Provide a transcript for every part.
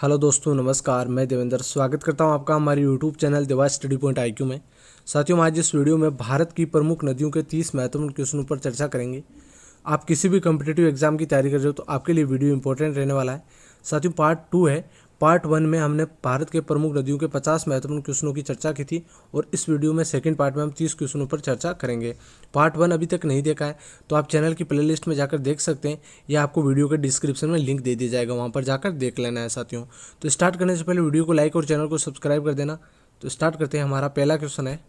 Hello दोस्तों, नमस्कार। मैं देवेंद्र स्वागत करता हूं आपका हमारे यूट्यूब चैनल देवा स्टडी पॉइंट IQ में। साथियों, आज इस वीडियो में भारत की प्रमुख नदियों के 30 महत्वपूर्ण क्वेश्चनों पर चर्चा करेंगे। आप किसी भी कॉम्पिटिटिव एग्जाम की तैयारी कर रहे हो तो आपके लिए वीडियो इंपॉर्टेंट रहने वाला है। साथियों, पार्ट 2 है। पार्ट 1 में हमने भारत के प्रमुख नदियों के 50 महत्वपूर्ण क्वेश्चनों की चर्चा की थी और इस वीडियो में सेकंड पार्ट में हम 30 क्वेश्चनों पर चर्चा करेंगे। पार्ट 1 अभी तक नहीं देखा है तो आप चैनल की प्लेलिस्ट में जाकर देख सकते हैं या आपको वीडियो के डिस्क्रिप्शन में लिंक दे दिया जाएगा, वहाँ पर जाकर देख लेना है। साथियों, तो स्टार्ट करने से पहले वीडियो को लाइक और चैनल को सब्सक्राइब कर देना। तो स्टार्ट करते हैं। हमारा पहला क्वेश्चन है,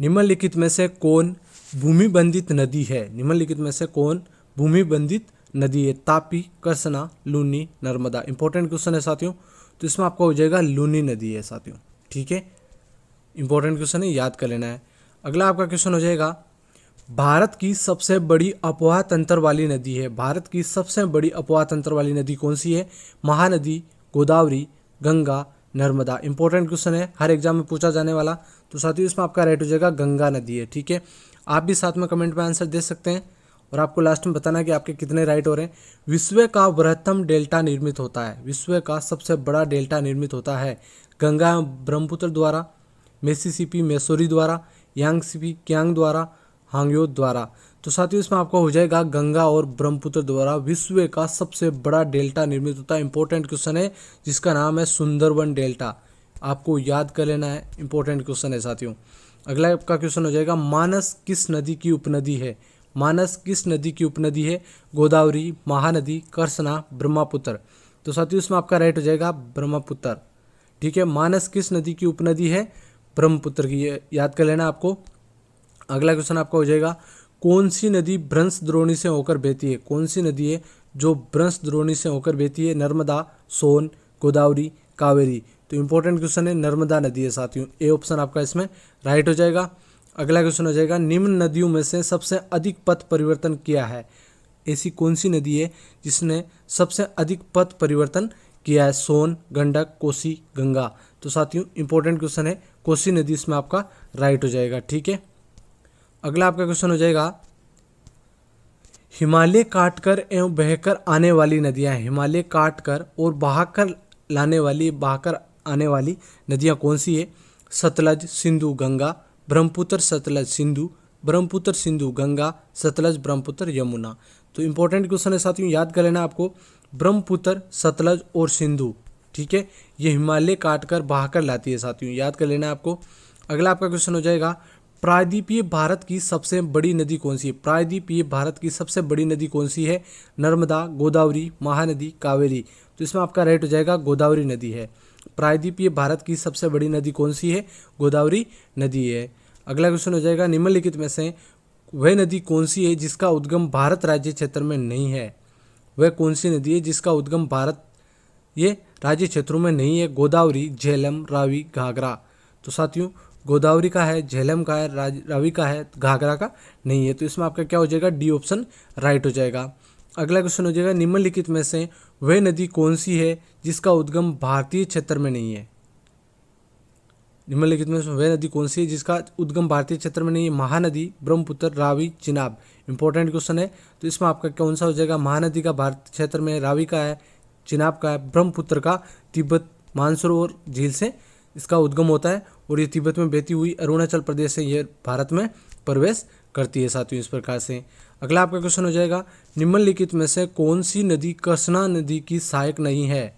निम्नलिखित में से कौन भूमि बंधित नदी है? निम्नलिखित में से कौन भूमि बंधित नदी है? तापी, करसना, लूनी, नर्मदा। इंपॉर्टेंट क्वेश्चन है साथियों। तो इसमें आपका हो जाएगा लूनी नदी है साथियों। ठीक है, इंपॉर्टेंट क्वेश्चन है, याद कर लेना है। अगला आपका क्वेश्चन हो जाएगा, भारत की सबसे बड़ी अपवाह तंत्र वाली नदी है। भारत की सबसे बड़ी अपवाह तंत्र वाली नदी कौन सी है? महानदी, गोदावरी, गंगा, नर्मदा। इंपॉर्टेंट क्वेश्चन है, हर एग्जाम में पूछा जाने वाला। तो साथियों, इसमें आपका राइट हो जाएगा गंगा नदी है। ठीक है, आप भी साथ में कमेंट में आंसर दे सकते हैं और आपको लास्ट में बताना कि आपके कितने राइट हो रहे हैं। विश्व का बृहत्तम डेल्टा निर्मित होता है। विश्व का सबसे बड़ा डेल्टा निर्मित होता है गंगा ब्रह्मपुत्र द्वारा, मिसिसिपी मैसूरी द्वारा, यांगसीपी कियांग द्वारा, हांग्यो द्वारा। तो साथियों, इसमें आपका हो जाएगा गंगा और ब्रह्मपुत्र द्वारा विश्व का सबसे बड़ा डेल्टा निर्मित होता है। इंपॉर्टेंट क्वेश्चन है जिसका नाम है सुंदरबन डेल्टा। आपको याद कर लेना है, इंपॉर्टेंट क्वेश्चन है साथियों। अगला आपका क्वेश्चन हो जाएगा, मानस किस नदी की उपनदी है? मानस किस नदी की उपनदी है? गोदावरी, महानदी, करसना, ब्रह्मपुत्र। तो साथियों, इसमें आपका राइट हो जाएगा ब्रह्मपुत्र। ठीक है, मानस किस नदी की उपनदी है? ब्रह्मपुत्र की, याद कर लेना आपको। अगला क्वेश्चन आपका हो जाएगा, कौन सी नदी भ्रंश द्रोणी से होकर बहती है? कौन सी नदी है जो भ्रंश द्रोणी से होकर बहती है? नर्मदा, सोन, गोदावरी, कावेरी। तो इंपॉर्टेंट क्वेश्चन है, नर्मदा नदी है साथियों। ए ऑप्शन आपका इसमें राइट हो जाएगा। अगला क्वेश्चन हो जाएगा, निम्न नदियों में से सबसे अधिक पथ परिवर्तन किया है? ऐसी कौन सी नदी है जिसने सबसे अधिक पथ परिवर्तन किया है? सोन, गंडक, कोसी, गंगा। तो साथियों, इंपॉर्टेंट क्वेश्चन है, कोसी नदी इसमें आपका राइट हो जाएगा। ठीक है, अगला आपका क्वेश्चन हो जाएगा, हिमालय काटकर एवं बहकर आने वाली नदियां। हिमालय काटकर और बहाकर आने वाली नदियां कौन सी है? सतलज, सिंधु, गंगा, ब्रह्मपुत्र, सतलज, सिंधु, ब्रह्मपुत्र, सिंधु, गंगा, सतलज, ब्रह्मपुत्र, यमुना। तो इंपॉर्टेंट क्वेश्चन है साथियों, याद कर लेना आपको, ब्रह्मपुत्र, सतलज और सिंधु। ठीक है, ये हिमालय काटकर बहाकर लाती है साथियों, याद कर लेना आपको। अगला आपका क्वेश्चन हो जाएगा, प्रायद्वीपीय भारत की सबसे बड़ी नदी कौन सी है? प्रायद्वीपीय भारत की सबसे बड़ी नदी कौन सी है? नर्मदा, गोदावरी, महानदी, कावेरी। तो इसमें आपका राइट हो जाएगा गोदावरी नदी है। प्रायद्वीपीय भारत की सबसे बड़ी नदी कौन सी है? गोदावरी नदी है। अगला क्वेश्चन हो जाएगा, निम्नलिखित में से वह नदी कौन सी है जिसका उद्गम भारत राज्य क्षेत्र में नहीं है? वह कौन सी नदी है जिसका उद्गम भारत ये राज्य क्षेत्रों में नहीं है? गोदावरी, झेलम, रावी, घाघरा। तो साथियों, गोदावरी का है, झेलम का है, रावी का है, घाघरा का नहीं है। तो इसमें आपका क्या हो जाएगा? डी ऑप्शन राइट हो जाएगा। अगला क्वेश्चन हो जाएगा, निम्नलिखित में से वह नदी कौन सी है जिसका उद्गम भारतीय क्षेत्र में नहीं है? निम्नलिखित में से वह नदी कौन सी है जिसका उद्गम भारतीय क्षेत्र में नहीं है? महानदी, ब्रह्मपुत्र, रावी, चिनाब। इंपॉर्टेंट क्वेश्चन है। तो इसमें आपका कौन सा हो जाएगा? महानदी का भारत क्षेत्र में, रावी का है, चिनाब का है, ब्रह्मपुत्र का तिब्बत मानसरोवर झील से इसका उद्गम होता है और ये तिब्बत में बहती हुई अरुणाचल प्रदेश से ये भारत में प्रवेश करती है साथियों, इस प्रकार से। अगला आपका क्वेश्चन हो जाएगा, निम्नलिखित में से कौन सी नदी कृष्णा नदी की सहायक नहीं है?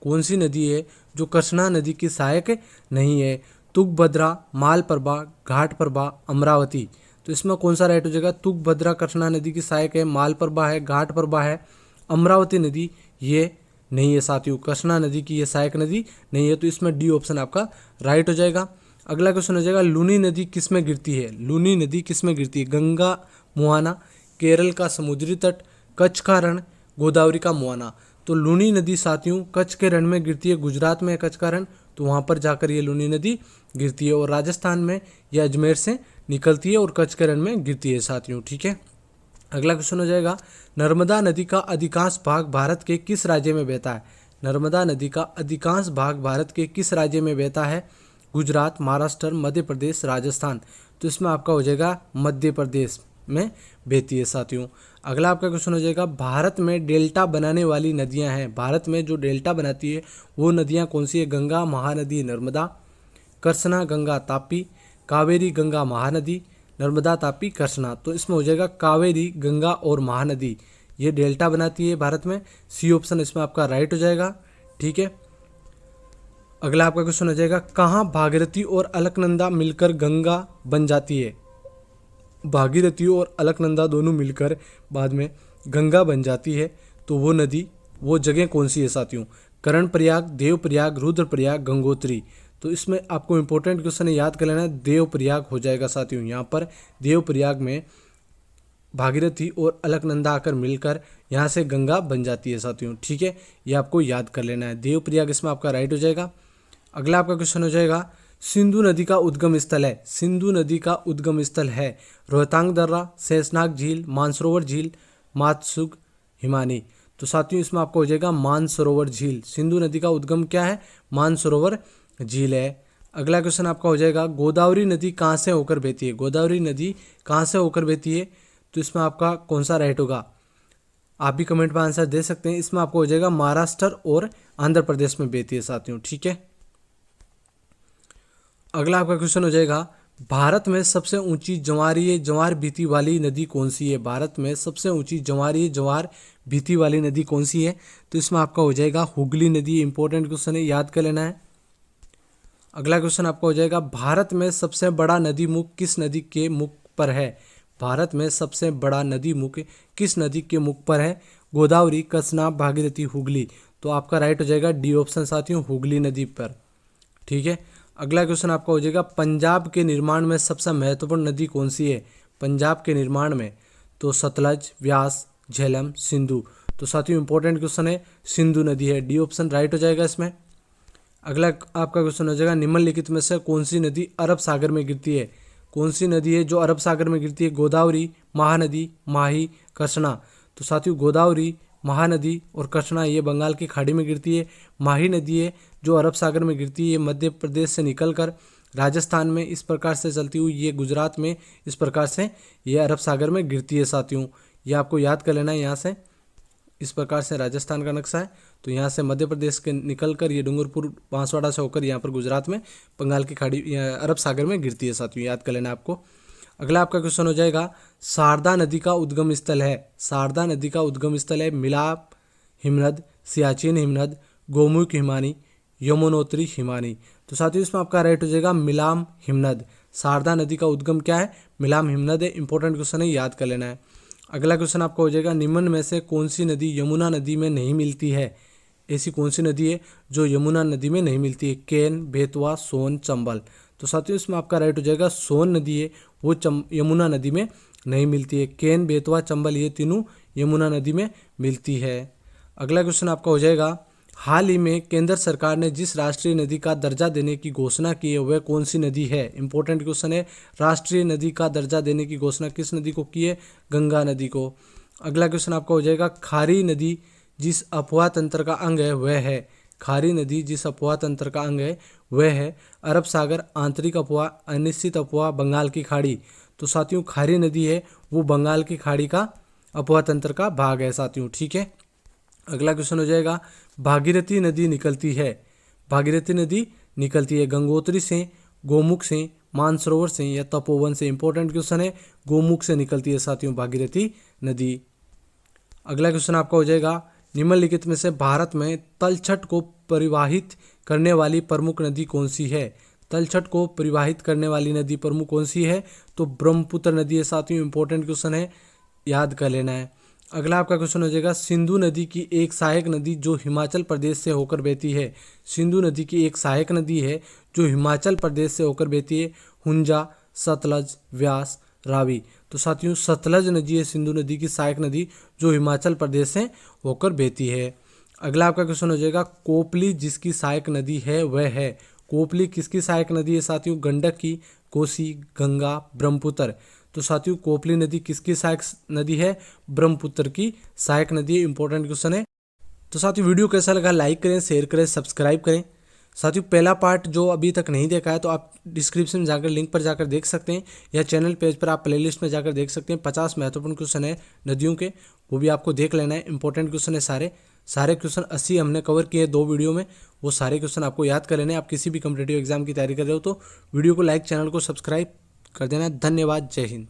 कौन सी नदी है जो कृष्णा नदी की सहायक नहीं है? तुंगभद्रा, मालप्रभा, घाटप्रभा, अमरावती। तो इसमें कौन सा राइट हो जाएगा? तुंगभद्रा कृष्णा नदी की सहायक है, मालप्रभा है, घाटप्रभा है, अमरावती नदी ये नहीं है साथियों। कृष्णा नदी की ये सहायक नदी नहीं है। तो इसमें डी ऑप्शन आपका राइट हो जाएगा। अगला क्वेश्चन हो जाएगा, लूनी नदी किस में गिरती है? लूनी नदी किस में गिरती है? गंगा मुहाना, केरल का समुद्री तट, कच्छ का रण, गोदावरी का मुहाना। तो लूनी नदी साथियों कच्छ के रण में गिरती है। गुजरात में है कच्छ का रण, तो वहाँ पर जाकर ये लूनी नदी गिरती है और राजस्थान में यह अजमेर से निकलती है और कच्छ के रण में गिरती है साथियों। ठीक है, अगला क्वेश्चन हो जाएगा, नर्मदा नदी का अधिकांश भाग भारत के किस राज्य में बहता है? नर्मदा नदी का अधिकांश भाग भारत के किस राज्य में बहता है? गुजरात, महाराष्ट्र, मध्य प्रदेश, राजस्थान। तो इसमें आपका हो जाएगा मध्य प्रदेश। में बहती है साथियों। अगला आपका क्वेश्चन हो जाएगा, भारत में डेल्टा बनाने वाली नदियां हैं। भारत में जो डेल्टा बनाती है वो नदियां कौन सी है? गंगा, महानदी, नर्मदा, कृष्णा, गंगा, तापी, कावेरी, गंगा, महानदी, नर्मदा, तापी, कृष्णा। तो इसमें हो जाएगा कावेरी, गंगा और महानदी, ये डेल्टा बनाती है भारत में। सी ऑप्शन इसमें आपका राइट हो जाएगा। ठीक है, अगला आपका क्वेश्चन हो जाएगा, कहाँ भागीरथी और अलकनंदा मिलकर गंगा बन जाती है? भागीरथी और अलकनंदा दोनों मिलकर बाद में गंगा बन जाती है, तो वो नदी, वो जगह कौन सी है साथियों? कर्णप्रयाग, देवप्रयाग, रुद्रप्रयाग, गंगोत्री। तो इसमें आपको इंपॉर्टेंट क्वेश्चन याद कर लेना है, देवप्रयाग हो जाएगा साथियों। यहाँ पर देवप्रयाग में भागीरथी और अलकनंदा आकर मिलकर यहाँ से गंगा बन जाती है साथियों। ठीक है, ये आपको याद कर लेना है, देवप्रयाग इसमें आपका राइट हो जाएगा। अगला आपका क्वेश्चन हो जाएगा, सिंधु नदी का उद्गम स्थल है। सिंधु नदी का उद्गम स्थल है रोहतांग दर्रा, शेषनाग झील, मानसरोवर झील, मात्सुग, हिमानी। तो साथियों इसमें आपको हो जाएगा मानसरोवर झील। सिंधु नदी का उद्गम क्या है? मानसरोवर झील है। अगला क्वेश्चन आपका हो जाएगा, गोदावरी नदी कहाँ से होकर बहती है? गोदावरी नदी कहाँ से होकर बहती है? तो इसमें आपका कौन सा राइट होगा? आप भी कमेंट में आंसर दे सकते हैं। इसमें आपको हो जाएगा महाराष्ट्र और आंध्र प्रदेश में बहती है साथियों। ठीक है, अगला आपका क्वेश्चन हो जाएगा, भारत में सबसे ऊंची ज्वारीय ज्वार भीति वाली नदी कौन सी है? भारत में सबसे ऊंची ज्वारीय ज्वार भीति वाली नदी कौन सी है? तो इसमें आपका हो जाएगा हुगली नदी। इंपॉर्टेंट क्वेश्चन है, याद कर लेना है। अगला क्वेश्चन आपका हो जाएगा, भारत में सबसे बड़ा नदी मुख किस नदी के मुख पर है? भारत में सबसे बड़ा नदी मुख किस नदी के मुख पर है? गोदावरी, कृष्णा, भागीरथी, हुगली। तो आपका राइट हो जाएगा डी ऑप्शन साथियों, हुगली नदी पर। ठीक है, अगला क्वेश्चन आपका हो जाएगा, पंजाब के निर्माण में सबसे महत्वपूर्ण नदी कौन सी है? पंजाब के निर्माण में तो सतलज, व्यास, झेलम, सिंधु। तो साथियों इंपॉर्टेंट क्वेश्चन है, सिंधु नदी है, डी ऑप्शन राइट हो जाएगा इसमें। अगला आपका क्वेश्चन हो जाएगा, निम्नलिखित में से कौन सी नदी अरब सागर में गिरती है? कौन सी नदी है जो अरब सागर में गिरती है? गोदावरी, महानदी, माही, कृष्णा। तो साथियों गोदावरी, महानदी और कृष्णा ये बंगाल की खाड़ी में गिरती है। माही नदी है जो अरब सागर में गिरती है, मध्य प्रदेश से निकलकर राजस्थान में इस प्रकार से चलती हुई ये गुजरात में इस प्रकार से ये अरब सागर में गिरती है साथियों। ये आपको याद कर लेना है। यहाँ से इस प्रकार से राजस्थान का नक्शा है, तो यहाँ से मध्य प्रदेश के निकलकर ये डूंगरपुर बांसवाड़ा से होकर यहाँ पर गुजरात में बंगाल की खाड़ी अरब सागर में गिरती है साथियों, याद कर लेना आपको। अगला आपका क्वेश्चन हो जाएगा, शारदा नदी का उद्गम स्थल है। शारदा नदी का उद्गम स्थल है मिलाप हिमनद, सियाचिन हिमनद, गोमुख हिमानी, यमुनोत्री हिमानी। तो साथियों इसमें आपका राइट हो जाएगा मिलाम हिमनद। शारदा नदी का उद्गम क्या है? मिलाम हिमनद है। इंपॉर्टेंट क्वेश्चन है, याद कर लेना है। अगला क्वेश्चन आपका हो जाएगा, निम्न में से कौन सी नदी यमुना नदी में नहीं मिलती है? ऐसी कौन सी नदी है जो यमुना नदी में नहीं मिलती है? केन, बेतवा, सोन, चंबल। तो साथियों इसमें आपका राइट हो जाएगा सोन नदी है वो यमुना नदी में नहीं मिलती है। केन, बेतवा, चंबल ये तीनों यमुना नदी में मिलती है। अगला क्वेश्चन आपका हो जाएगा, हाल ही में केंद्र सरकार ने जिस राष्ट्रीय नदी का दर्जा देने की घोषणा की है वह कौन सी नदी है? इंपॉर्टेंट क्वेश्चन है, राष्ट्रीय नदी का दर्जा देने की घोषणा किस नदी को की है? गंगा नदी को। अगला क्वेश्चन आपका हो जाएगा, खारी नदी जिस अफवाह तंत्र का अंग है वह है? खारी नदी जिस अफवाह तंत्र का अंग है वह है अरब सागर, आंतरिक अफवाह, अनिश्चित अफवाह, बंगाल की खाड़ी। तो साथियों खारी नदी है वो बंगाल की खाड़ी का अफवाह तंत्र का भाग है साथियों। ठीक है, अगला क्वेश्चन हो जाएगा, भागीरथी नदी निकलती है। भागीरथी नदी निकलती है गंगोत्री से, गोमुख से, मानसरोवर से या तपोवन से? इंपॉर्टेंट क्वेश्चन है, गोमुख से निकलती है साथियों भागीरथी नदी। अगला क्वेश्चन आपका हो जाएगा, निम्नलिखित में से भारत में तलछट को परिवाहित करने वाली प्रमुख नदी कौन सी है? तलछट को परिवाहित करने वाली नदी प्रमुख कौन सी है? तो ब्रह्मपुत्र नदी है साथियों। इंपॉर्टेंट क्वेश्चन है, याद कर लेना है। अगला आपका क्वेश्चन हो जाएगा, सिंधु नदी की एक सहायक नदी जो हिमाचल प्रदेश से होकर बहती है। सिंधु नदी की एक सहायक नदी है जो हिमाचल प्रदेश से होकर बहती है। हुंजा, सतलज, व्यास, रावी। तो साथियों सतलज नदी है सिंधु नदी की सहायक नदी जो हिमाचल प्रदेश से होकर बहती है। अगला आपका क्वेश्चन हो जाएगा, कोपली जिसकी सहायक नदी है वह है? कोपली किसकी सहायक नदी है साथियों? गंडक की, कोसी, गंगा, ब्रह्मपुत्र। तो साथियों कोपली नदी किसकी सहायक नदी है? ब्रह्मपुत्र की सहायक नदी है। इंपॉर्टेंट क्वेश्चन है। तो साथियों वीडियो कैसा लगा लाइक करें, शेयर करें, सब्सक्राइब करें। साथियों पहला पार्ट जो अभी तक नहीं देखा है तो आप डिस्क्रिप्शन में जाकर लिंक पर जाकर देख सकते हैं, या चैनल पेज पर आप प्लेलिस्ट में जाकर देख सकते हैं। 50 महत्वपूर्ण क्वेश्चन है नदियों के, वो भी आपको देख लेना है। इंपॉर्टेंट क्वेश्चन है सारे क्वेश्चन 80 हमने कवर किए 2 वीडियो में, वो सारे क्वेश्चन आपको याद कर लेने हैं। आप किसी भी कॉम्पिटिटिव एग्जाम की तैयारी कर रहे हो तो वीडियो को लाइक, चैनल को सब्सक्राइब कर देना। धन्यवाद, जय हिंद।